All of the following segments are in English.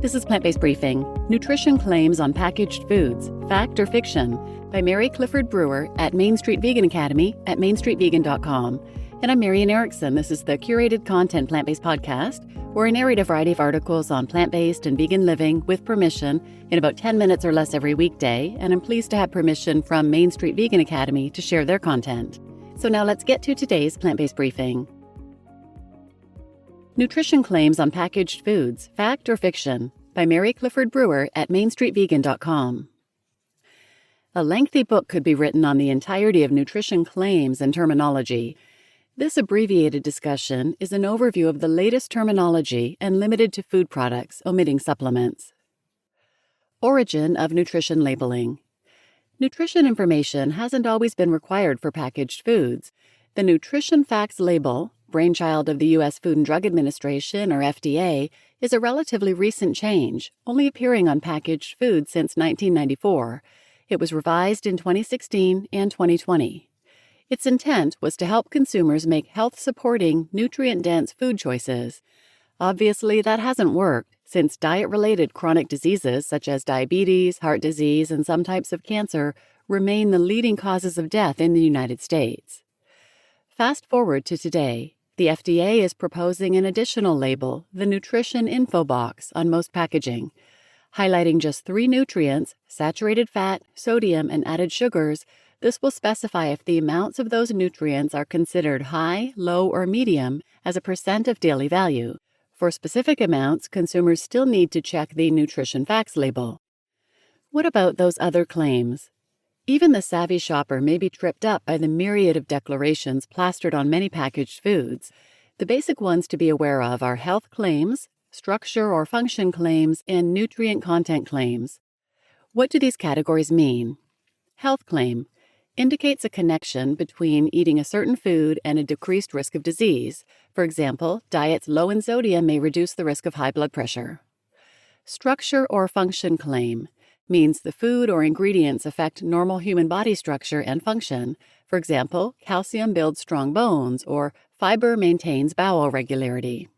This is Plant-Based Briefing, Nutrition Claims on Packaged Foods, Fact or Fiction, by Mary Clifford Brewer at Main Street Vegan Academy at mainstreetvegan.com. And I'm Marian Erickson. This is the curated content plant-based podcast, where I narrate a variety of articles on plant-based and vegan living with permission in about 10 minutes or less every weekday, and I'm pleased to have permission from Main Street Vegan Academy to share their content. So now let's get to today's plant-based briefing. Nutrition Claims on Packaged Foods, Fact or Fiction, by Mary Clifford Brewer at mainstreetvegan.com. A lengthy book could be written on the entirety of nutrition claims and terminology. This abbreviated discussion is an overview of the latest terminology and limited to food products, omitting supplements. Origin of nutrition labeling. Nutrition information hasn't always been required for packaged foods. The Nutrition Facts label, brainchild of the U.S. Food and Drug Administration, or FDA, is a relatively recent change, only appearing on packaged foods since 1994. It was revised in 2016 and 2020. Its intent was to help consumers make health-supporting, nutrient-dense food choices. Obviously, that hasn't worked, since diet-related chronic diseases such as diabetes, heart disease, and some types of cancer remain the leading causes of death in the United States. Fast forward to today. The FDA is proposing an additional label, the nutritioninfobox, on most packaging. Highlighting just 3 nutrients, saturated fat, sodium, and added sugars, this will specify if the amounts of those nutrients are considered high, low, or medium as a percent of daily value. For specific amounts, consumers still need to check the Nutrition Facts label. What about those other claims? Even the savvy shopper may be tripped up by the myriad of declarations plastered on many packaged foods. The basic ones to be aware of are health claims, structure or function claims, and nutrient content claims. What do these categories mean? Health claim indicates a connection between eating a certain food and a decreased risk of disease. For example, diets low in sodium may reduce the risk of high blood pressure. Structure or function claim means the food or ingredients affect normal human body structure and function. For example, calcium builds strong bones, or fiber maintains bowel regularity.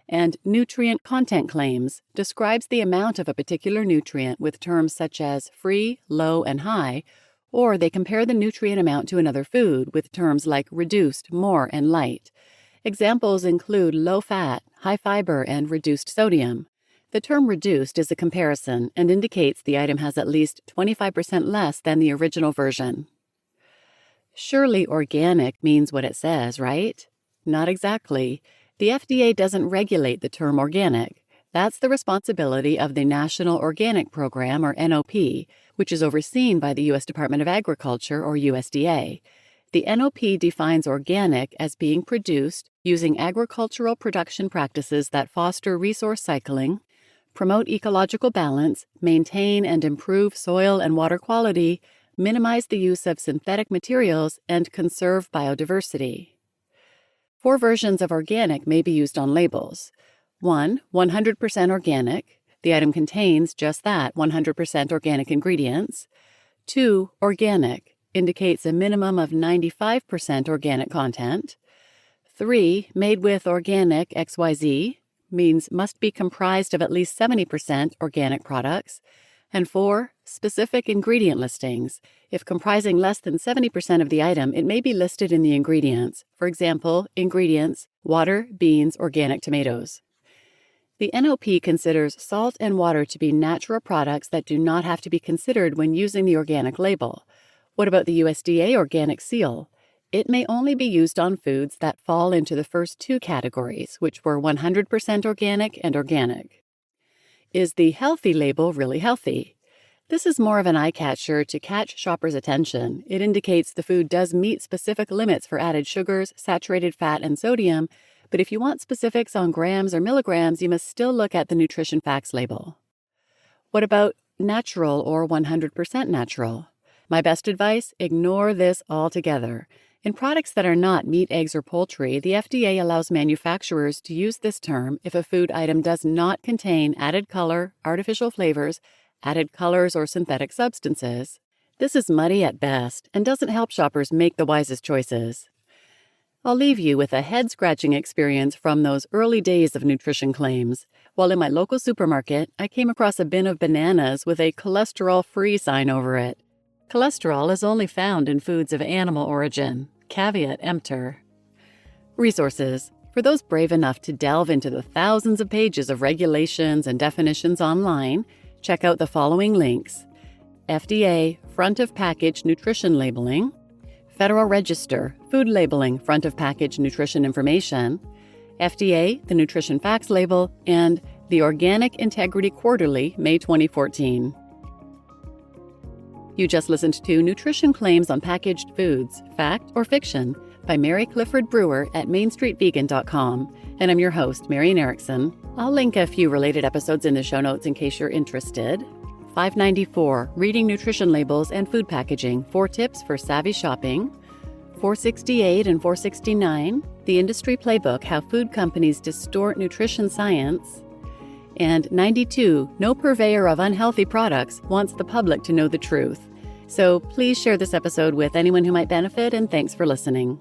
And nutrient content claims describes the amount of a particular nutrient with terms such as free, low, and high, or they compare the nutrient amount to another food with terms like reduced, more, and light. Examples include low fat, high fiber, and reduced sodium. The term reduced is a comparison and indicates the item has at least 25% less than the original version. Surely organic means what it says, right? Not exactly. The FDA doesn't regulate the term organic. That's the responsibility of the National Organic Program, or NOP, which is overseen by the U.S. Department of Agriculture, or USDA. The NOP defines organic as being produced using agricultural production practices that foster resource cycling, promote ecological balance, maintain and improve soil and water quality, minimize the use of synthetic materials, and conserve biodiversity. 4 versions of organic may be used on labels. 1. 100% organic. The item contains just that, 100% organic ingredients. 2. Organic. Indicates a minimum of 95% organic content. 3. Made with organic XYZ. Means must be comprised of at least 70% organic products. And 4, specific ingredient listings. If comprising less than 70% of the item, it may be listed in the ingredients. For example, ingredients, water, beans, organic tomatoes. The NOP considers salt and water to be natural products that do not have to be considered when using the organic label. What about the USDA organic seal? It may only be used on foods that fall into the first 2 categories, which were 100% organic and organic. Is the healthy label really healthy? This is more of an eye-catcher to catch shoppers' attention. It indicates the food does meet specific limits for added sugars, saturated fat, and sodium, but if you want specifics on grams or milligrams, you must still look at the Nutrition Facts label. What about natural or 100% natural? My best advice, ignore this altogether. In products that are not meat, eggs, or poultry, the FDA allows manufacturers to use this term if a food item does not contain added color, artificial flavors, added colors, or synthetic substances. This is muddy at best and doesn't help shoppers make the wisest choices. I'll leave you with a head-scratching experience from those early days of nutrition claims. While in my local supermarket, I came across a bin of bananas with a cholesterol-free sign over it. Cholesterol is only found in foods of animal origin. Caveat emptor. Resources. For those brave enough to delve into the thousands of pages of regulations and definitions online, check out the following links: FDA Front of Package Nutrition Labeling, Federal Register Food Labeling Front of Package Nutrition Information, FDA The Nutrition Facts Label, and the Organic Integrity Quarterly, May 2014. You just listened to Nutrition Claims on Packaged Foods, Fact or Fiction, by Mary Clifford Brewer at mainstreetvegan.com, and I'm your host, Marian Erickson. I'll link a few related episodes in the show notes in case you're interested. 594, Reading Nutrition Labels and Food Packaging, 4 Tips for Savvy Shopping. 468 and 469, The Industry Playbook, How Food Companies Distort Nutrition Science. And 92, No Purveyor of Unhealthy Products Wants the Public to Know the Truth. So please share this episode with anyone who might benefit, and thanks for listening.